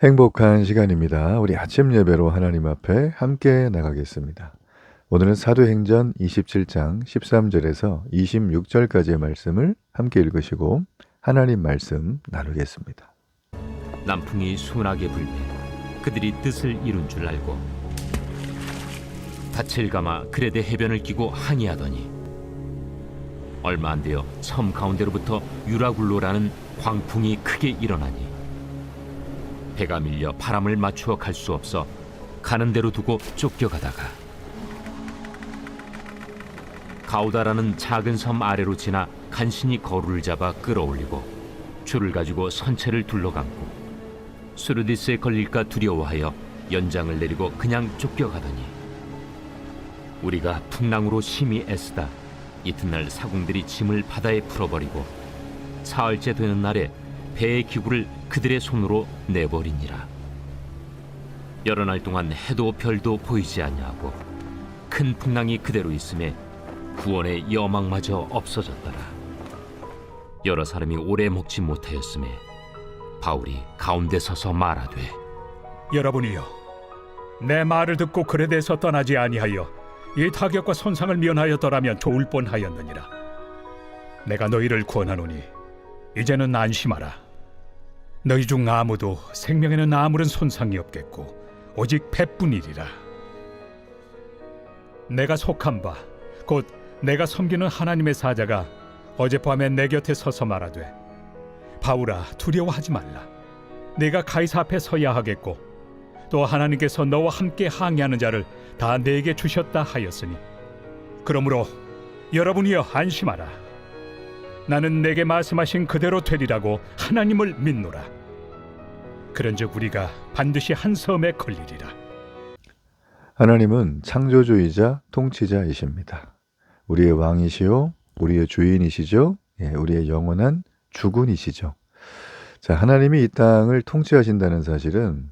행복한 시간입니다. 우리 아침 예배로 하나님 앞에 함께 나가겠습니다. 오늘은 사도행전 27장 13절에서 26절까지의 말씀을 함께 읽으시고 하나님 말씀 나누겠습니다. 남풍이 순하게 불매 그들이 뜻을 이룬 줄 알고 닻을 감아 그레데 해변을 끼고 항해하더니 얼마 안 되어 섬 가운데로부터 유라굴로라는 광풍이 크게 일어나니 배가 밀려 바람을 맞추어 갈 수 없어 가는 대로 두고 쫓겨가다가 가우다라는 작은 섬 아래로 지나 간신히 거루를 잡아 끌어올리고 줄을 가지고 선체를 둘러감고 수르디스에 걸릴까 두려워하여 연장을 내리고 그냥 쫓겨가더니 우리가 풍랑으로 심히 애쓰다 이튿날 사공들이 짐을 바다에 풀어버리고 사흘째 되는 날에 배의 기구를 그들의 손으로 내버리니라. 여러 날 동안 해도 별도 보이지 아니하고 큰 풍랑이 그대로 있음에 구원의 여망마저 없어졌더라. 여러 사람이 오래 먹지 못하였음에 바울이 가운데 서서 말하되 여러분이여, 내 말을 듣고 그레데에서 떠나지 아니하여 이 타격과 손상을 면하였더라면 좋을 뻔하였느니라. 내가 너희를 구원하노니 이제는 안심하라. 너희 중 아무도 생명에는 아무런 손상이 없겠고 오직 배뿐이리라. 내가 속한 바 곧 내가 섬기는 하나님의 사자가 어젯밤에 내 곁에 서서 말하되 바울아, 두려워하지 말라. 내가 가이사 앞에 서야 하겠고 또 하나님께서 너와 함께 항해하는 자를 다 내게 주셨다 하였으니 그러므로 여러분이여 안심하라. 나는 내게 말씀하신 그대로 되리라고 하나님을 믿노라. 그런즉 우리가 반드시 한 섬에 걸리리라. 하나님은 창조주이자 통치자이십니다. 우리의 왕이시요 우리의 주인이시죠. 우리의 영원한 주군이시죠. 자, 하나님이 이 땅을 통치하신다는 사실은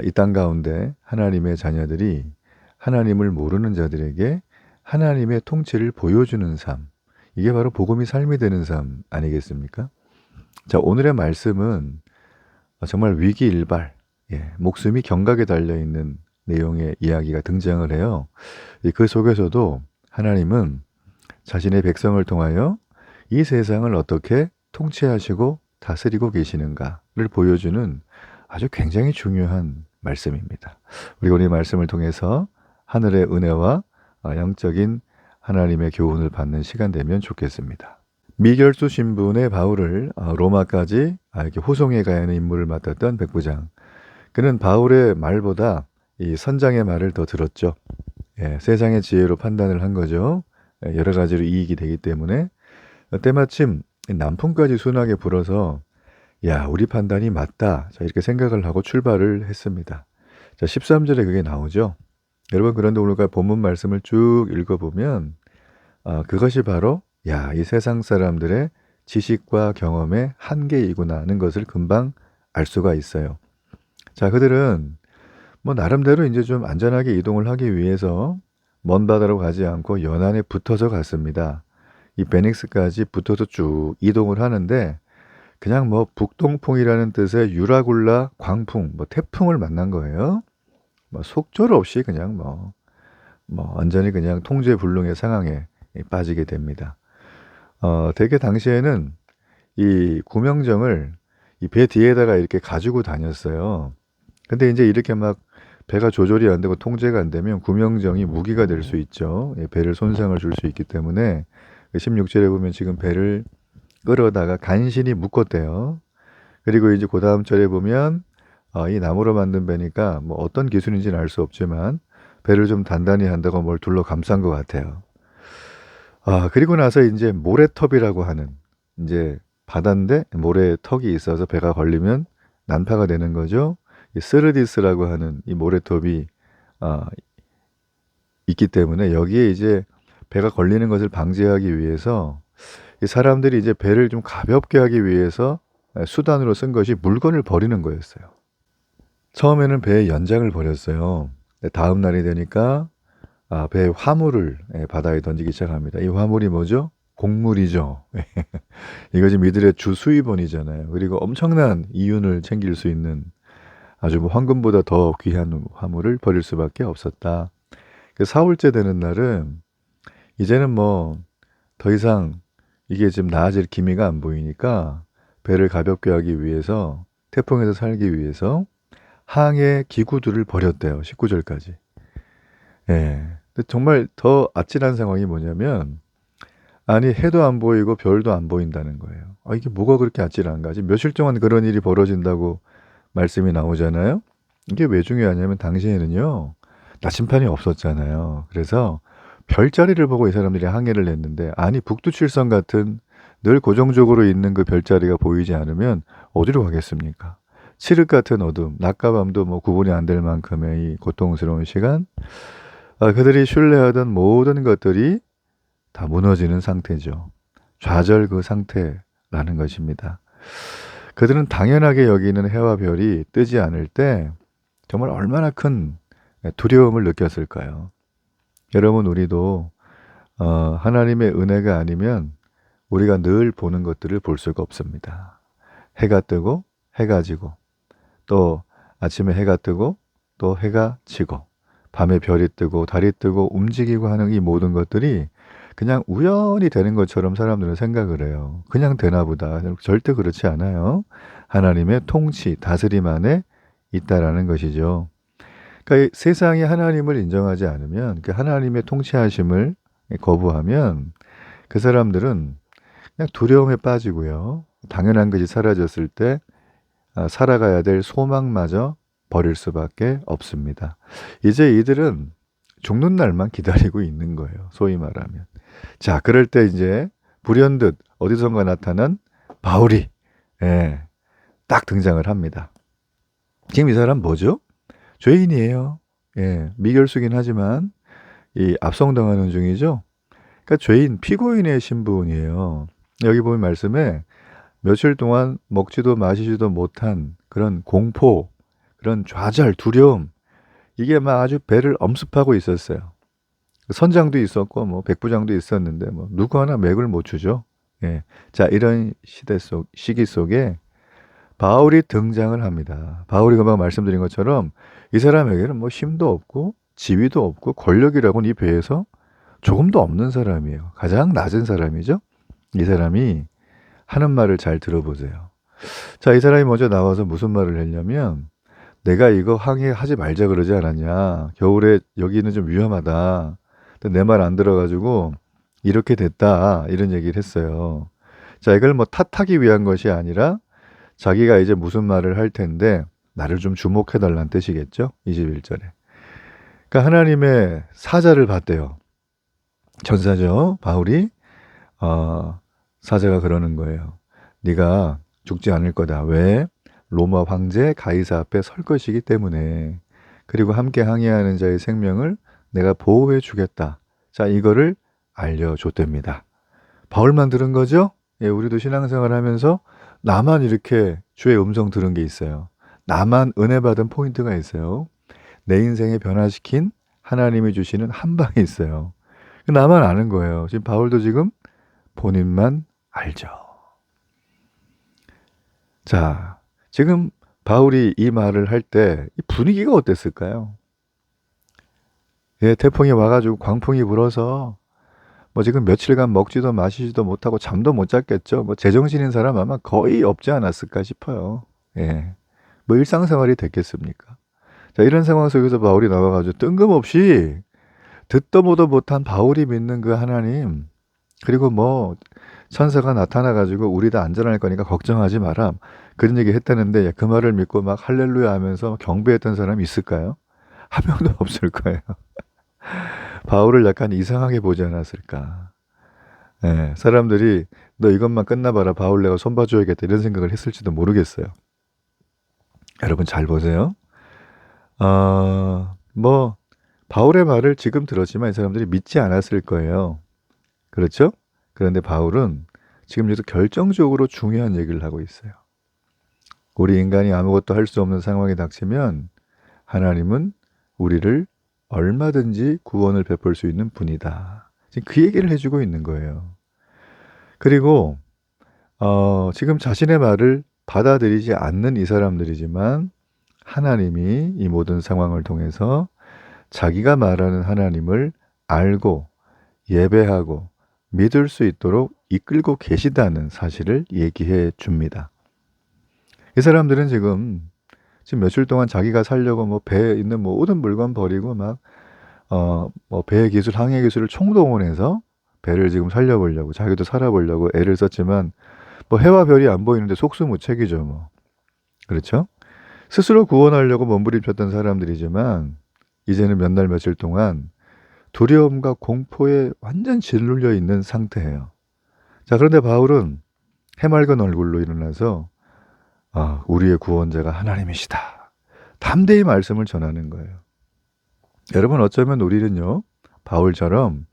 이 땅 가운데 하나님의 자녀들이 하나님을 모르는 자들에게 하나님의 통치를 보여주는 삶, 이게 바로 복음이 삶이 되는 삶 아니겠습니까? 자, 오늘의 말씀은 정말 위기일발, 목숨이 경각에 달려있는 내용의 이야기가 등장을 해요. 그 속에서도 하나님은 자신의 백성을 통하여 이 세상을 어떻게 통치하시고 다스리고 계시는가를 보여주는 아주 굉장히 중요한 말씀입니다. 우리 오늘 말씀을 통해서 하늘의 은혜와 영적인 하나님의 교훈을 받는 시간 되면 좋겠습니다. 미결수 신분의 바울을 로마까지 이렇게 호송해 가야 하는 임무를 맡았던 백부장. 그는 바울의 말보다 이 선장의 말을 더 들었죠. 세상의 지혜로 판단을 한 거죠. 여러 가지로 이익이 되기 때문에 때마침 남풍까지 순하게 불어서 야, 우리 판단이 맞다. 자, 이렇게 생각을 하고 출발을 했습니다. 자, 13절에 그게 나오죠. 여러분, 그런데 오늘 본문 말씀을 쭉 읽어보면 그것이 바로 야, 이 세상 사람들의 지식과 경험의 한계이구나 하는 것을 금방 알 수가 있어요. 자, 그들은 뭐 나름대로 이제 좀 안전하게 이동을 하기 위해서 먼 바다로 가지 않고 연안에 붙어서 갔습니다. 이 베닉스까지 붙어서 쭉 이동을 하는데 그냥 뭐 북동풍이라는 뜻의 유라굴라 광풍, 뭐 태풍을 만난 거예요. 뭐 속절 없이 그냥 뭐 완전히 그냥 통제불능의 상황에 빠지게 됩니다. 대개 당시에는 이 구명정을 이 배 뒤에다가 이렇게 가지고 다녔어요. 근데 이제 이렇게 막 배가 조절이 안 되고 통제가 안 되면 구명정이 무기가 될 수 있죠. 배를 손상을 줄 수 있기 때문에 16절에 보면 지금 배를 끌어다가 간신히 묶었대요. 그리고 이제 그 다음 절에 보면 이 나무로 만든 배니까 뭐 어떤 기술인지는 알 수 없지만 배를 좀 단단히 한다고 뭘 둘러 감싼 것 같아요. 그리고 나서 이제 모래톱이라고 하는 이제 바다인데 모래턱이 있어서 배가 걸리면 난파가 되는 거죠. 이 스르디스라고 하는 이 모래톱이 있기 때문에 여기에 이제 배가 걸리는 것을 방지하기 위해서 이 사람들이 이제 배를 좀 가볍게 하기 위해서 수단으로 쓴 것이 물건을 버리는 거였어요. 처음에는 배의 연장을 버렸어요. 다음 날이 되니까 배의 화물을 바다에 던지기 시작합니다. 이 화물이 뭐죠? 곡물이죠. 이거 지금 이들의 주 수입원이잖아요. 그리고 엄청난 이윤을 챙길 수 있는 아주 뭐 황금보다 더 귀한 화물을 버릴 수밖에 없었다. 그 사흘째 되는 날은 이제는 뭐 더 이상 이게 지금 나아질 기미가 안 보이니까 배를 가볍게 하기 위해서 태풍에서 살기 위해서 항해 기구들을 버렸대요. 19절까지. 예. 근데 정말 더 아찔한 상황이 뭐냐면 아니 해도 안 보이고 별도 안 보인다는 거예요. 아 이게 뭐가 그렇게 아찔한가? 지금 며칠 동안 그런 일이 벌어진다고 말씀이 나오잖아요. 이게 왜 중요하냐면 당시에는요. 나침판이 없었잖아요. 그래서 별자리를 보고 이 사람들이 항해를 했는데 아니 북두칠성 같은 늘 고정적으로 있는 그 별자리가 보이지 않으면 어디로 가겠습니까? 칠흑 같은 어둠, 낮과 밤도 뭐 구분이 안 될 만큼의 이 고통스러운 시간, 그들이 신뢰하던 모든 것들이 다 무너지는 상태죠. 좌절 그 상태라는 것입니다. 그들은 당연하게 여기는 해와 별이 뜨지 않을 때 정말 얼마나 큰 두려움을 느꼈을까요? 여러분 우리도 하나님의 은혜가 아니면 우리가 늘 보는 것들을 볼 수가 없습니다. 해가 뜨고 해가 지고 또 아침에 해가 뜨고 또 해가 지고 밤에 별이 뜨고 달이 뜨고 움직이고 하는 이 모든 것들이 그냥 우연히 되는 것처럼 사람들은 생각을 해요. 그냥 되나 보다. 절대 그렇지 않아요. 하나님의 통치, 다스림 안에 있다라는 것이죠. 그러니까 이 세상이 하나님을 인정하지 않으면 그 하나님의 통치하심을 거부하면 그 사람들은 그냥 두려움에 빠지고요. 당연한 것이 사라졌을 때 살아가야 될 소망마저 버릴 수밖에 없습니다. 이제 이들은 죽는 날만 기다리고 있는 거예요. 소위 말하면. 자, 그럴 때 이제 불현듯 어디선가 나타난 바울이 딱 등장을 합니다. 지금 이 사람 뭐죠? 죄인이에요. 미결수긴 하지만 이 압송당하는 중이죠. 그러니까 죄인, 피고인의 신분이에요. 여기 보면 말씀에 며칠 동안 먹지도 마시지도 못한 그런 공포, 그런 좌절, 두려움, 이게 막 아주 배를 엄습하고 있었어요. 선장도 있었고 뭐 백부장도 있었는데 뭐 누구 하나 맥을 못 추죠. 자, 이런 시기 속에 바울이 등장을 합니다. 바울이 금방 말씀드린 것처럼 이 사람에게는 뭐 힘도 없고 지위도 없고 권력이라고는 이 배에서 조금도 없는 사람이에요. 가장 낮은 사람이죠. 이 사람이 하는 말을 잘 들어보세요. 자, 이 사람이 먼저 나와서 무슨 말을 했냐면 내가 이거 항해하지 말자 그러지 않았냐. 겨울에 여기는 좀 위험하다. 내 말 안 들어가지고 이렇게 됐다. 이런 얘기를 했어요. 자, 이걸 뭐 탓하기 위한 것이 아니라 자기가 이제 무슨 말을 할 텐데 나를 좀 주목해달라는 뜻이겠죠. 21절에. 그러니까 하나님의 사자를 받대요. 전사죠. 바울이 사자가 그러는 거예요. 네가 죽지 않을 거다. 왜? 로마 황제 가이사 앞에 설 것이기 때문에. 그리고 함께 항해하는 자의 생명을 내가 보호해 주겠다. 자, 이거를 알려줬답니다. 바울만 들은 거죠? 우리도 신앙생활 하면서 나만 이렇게 주의 음성 들은 게 있어요. 나만 은혜 받은 포인트가 있어요. 내 인생에 변화시킨 하나님이 주시는 한 방이 있어요. 나만 아는 거예요. 지금 바울도 지금 본인만 알죠. 자, 지금 바울이 이 말을 할 때 분위기가 어땠을까요? 태풍이 와가지고 광풍이 불어서 뭐 지금 며칠간 먹지도 마시지도 못하고 잠도 못 잤겠죠. 뭐 제정신인 사람 아마 거의 없지 않았을까 싶어요. 뭐 일상생활이 됐겠습니까? 자, 이런 상황 속에서 바울이 나와가지고 뜬금없이 듣도 보도 못한 바울이 믿는 그 하나님, 그리고 뭐 천사가 나타나가지고 우리 다 안전할 거니까 걱정하지 마라, 그런 얘기 했다는데 그 말을 믿고 막 할렐루야 하면서 경배했던 사람이 있을까요? 한 명도 없을 거예요. 바울을 약간 이상하게 보지 않았을까. 사람들이 너 이것만 끝나봐라, 바울 내가 손봐줘야겠다, 이런 생각을 했을지도 모르겠어요. 여러분 잘 보세요. 뭐 바울의 말을 지금 들었지만 이 사람들이 믿지 않았을 거예요. 그렇죠? 그런데 바울은 지금 여기서 결정적으로 중요한 얘기를 하고 있어요. 우리 인간이 아무것도 할 수 없는 상황이 닥치면 하나님은 우리를 얼마든지 구원을 베풀 수 있는 분이다. 지금 그 얘기를 해주고 있는 거예요. 그리고 지금 자신의 말을 받아들이지 않는 이 사람들이지만 하나님이 이 모든 상황을 통해서 자기가 말하는 하나님을 알고 예배하고 믿을 수 있도록 이끌고 계시다는 사실을 얘기해 줍니다. 이 사람들은 지금 며칠 동안 자기가 살려고 뭐 배에 있는 모든 물건 버리고 막 뭐 배 기술, 항해 기술을 총동원해서 배를 지금 살려보려고 자기도 살아보려고 애를 썼지만 뭐 해와 별이 안 보이는데 속수무책이죠 뭐. 그렇죠? 스스로 구원하려고 몸부림쳤던 사람들이지만 이제는 몇 날 며칠 동안 두려움과 공포에 완전 짓눌려 있는 상태예요. 자, 그런데 바울은 해맑은 얼굴로 일어나서 우리의 구원자가 하나님이시다. 담대히 말씀을 전하는 거예요. 여러분, 어쩌면 우리는요, 바울처럼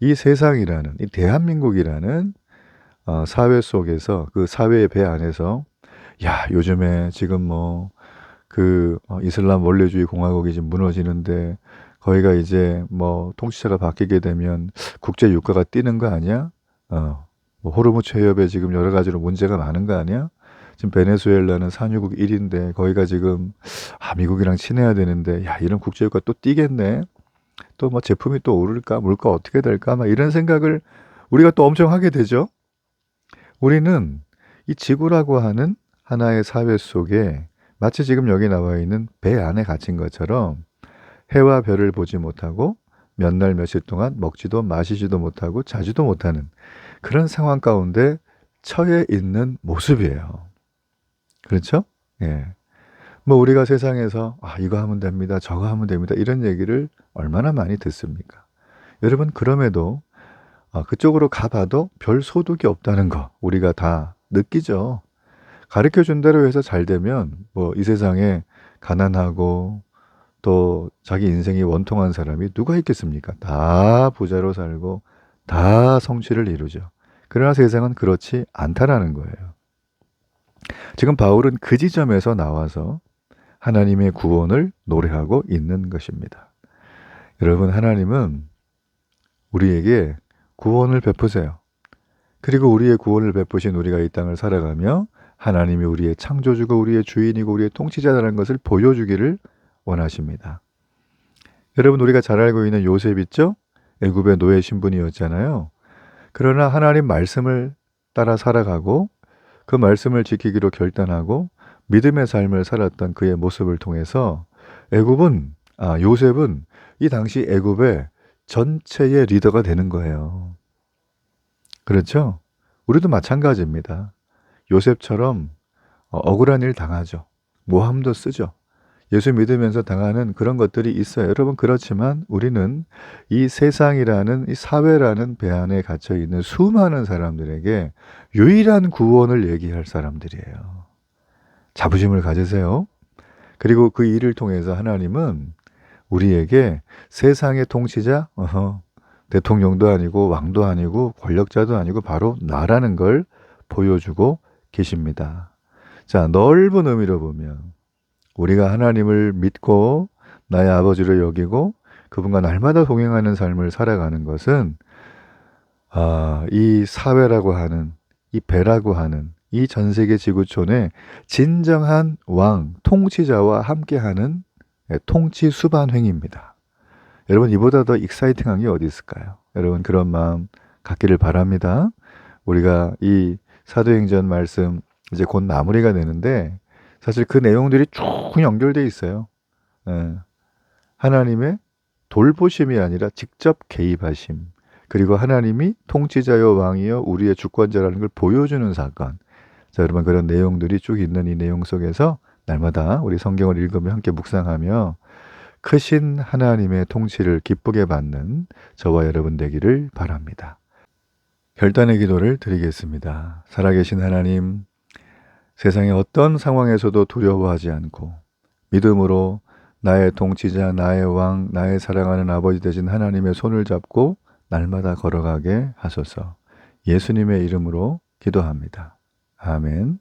이 세상이라는, 이 대한민국이라는 사회 속에서, 그 사회의 배 안에서, 야, 요즘에 지금 뭐, 이슬람 원래주의 공화국이 지금 무너지는데, 거기가 이제 뭐, 통치자가 바뀌게 되면 국제 유가가 뛰는 거 아니야? 뭐 호르무즈 해협에 지금 여러 가지로 문제가 많은 거 아니야? 지금 베네수엘라는 산유국 1인데 거기가 지금 미국이랑 친해야 되는데 야, 이런 국제유가 또 뛰겠네. 또 뭐 제품이 또 오를까? 물가 어떻게 될까? 막 이런 생각을 우리가 또 엄청 하게 되죠. 우리는 이 지구라고 하는 하나의 사회 속에 마치 지금 여기 나와 있는 배 안에 갇힌 것처럼 해와 별을 보지 못하고 몇 날 며칠 동안 먹지도 마시지도 못하고 자지도 못하는 그런 상황 가운데 처해 있는 모습이에요. 그렇죠? 예. 뭐 우리가 세상에서 이거 하면 됩니다. 저거 하면 됩니다. 이런 얘기를 얼마나 많이 듣습니까? 여러분, 그럼에도 그쪽으로 가봐도 별 소득이 없다는 거 우리가 다 느끼죠. 가르쳐 준 대로 해서 잘 되면 뭐 이 세상에 가난하고 또 자기 인생이 원통한 사람이 누가 있겠습니까? 다 부자로 살고 다 성취를 이루죠. 그러나 세상은 그렇지 않다라는 거예요. 지금 바울은 그 지점에서 나와서 하나님의 구원을 노래하고 있는 것입니다. 여러분, 하나님은 우리에게 구원을 베푸세요. 그리고 우리의 구원을 베푸신 우리가 이 땅을 살아가며 하나님이 우리의 창조주고 우리의 주인이고 우리의 통치자라는 것을 보여주기를 원하십니다. 여러분, 우리가 잘 알고 있는 요셉 있죠? 애굽의 노예 신분이었잖아요. 그러나 하나님 말씀을 따라 살아가고 그 말씀을 지키기로 결단하고 믿음의 삶을 살았던 그의 모습을 통해서 요셉은 이 당시 애굽의 전체의 리더가 되는 거예요. 그렇죠? 우리도 마찬가지입니다. 요셉처럼 억울한 일 당하죠. 모함도 쓰죠. 예수 믿으면서 당하는 그런 것들이 있어요. 여러분, 그렇지만 우리는 이 세상이라는 이 사회라는 배 안에 갇혀 있는 수많은 사람들에게 유일한 구원을 얘기할 사람들이에요. 자부심을 가지세요. 그리고 그 일을 통해서 하나님은 우리에게 세상의 통치자, 대통령도 아니고 왕도 아니고 권력자도 아니고 바로 나라는 걸 보여주고 계십니다. 자, 넓은 의미로 보면 우리가 하나님을 믿고 나의 아버지로 여기고 그분과 날마다 동행하는 삶을 살아가는 것은 이 사회라고 하는, 이 배라고 하는 이 전 세계 지구촌에 진정한 왕, 통치자와 함께하는 통치 수반행입니다. 여러분, 이보다 더 익사이팅한 게 어디 있을까요? 여러분, 그런 마음 갖기를 바랍니다. 우리가 이 사도행전 말씀 이제 곧 마무리가 되는데 사실 그 내용들이 쭉 연결되어 있어요. 하나님의 돌보심이 아니라 직접 개입하심, 그리고 하나님이 통치자여 왕이여 우리의 주권자라는 걸 보여주는 사건. 자, 여러분, 그런 내용들이 쭉 있는 이 내용 속에서 날마다 우리 성경을 읽으며 함께 묵상하며 크신 하나님의 통치를 기쁘게 받는 저와 여러분 되기를 바랍니다. 결단의 기도를 드리겠습니다. 살아계신 하나님, 세상의 어떤 상황에서도 두려워하지 않고 믿음으로 나의 통치자, 나의 왕, 나의 사랑하는 아버지 되신 하나님의 손을 잡고 날마다 걸어가게 하소서. 예수님의 이름으로 기도합니다. 아멘.